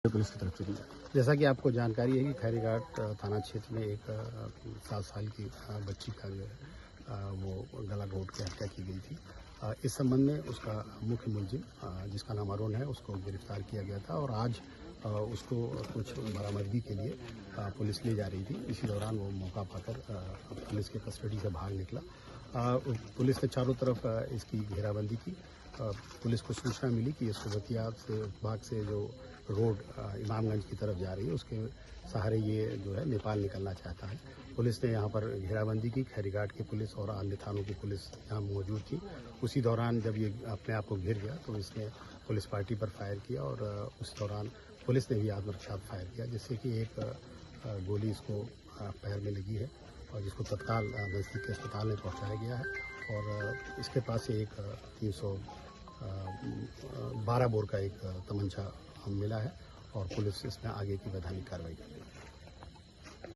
Police की तरफ से दी जाए। जैसा कि आपको जानकारी है कि खैरीघाट थाना क्षेत्र में एक 7 साल की बच्ची का जो है वो गला घोंट के हत्या की गई थी। इस संबंध में उसका मुख्य मुलजिम जिसका नाम अरुण है उसको गिरफ्तार किया गया था और आज उसको कुछ बरामदगी के लिए पुलिस ले जा रही थी। इसी दौरान वो मौका पाकर पुलिस के कस्टडी से भाग निकला। पुलिस ने चारों तरफ इसकी घेराबंदी की। पुलिस को सूचना मिली कि ये सोबतिया से बाग से जो रोड इमामगंज की तरफ जा रही है उसके सहारे ये जो है नेपाल निकलना चाहता है। पुलिस ने यहाँ पर घेराबंदी की। खैरीघाट की पुलिस और अन्य थानों की पुलिस यहाँ मौजूद थी। उसी दौरान जब ये अपने आप को घिर गया तो इसने पुलिस पार्टी पर फायर किया और उस दौरान पुलिस ने भी आत्मरक्षार्थ फायर किया, जिससे कि एक गोली इसको पैर में लगी है और जिसको तत्काल नज़दीक के अस्पताल में पहुँचाया गया है। और इसके पास से एक 312 बोर का एक तमंचा मिला है और पुलिस इसमें आगे की वैधानिक कार्रवाई कर रही है।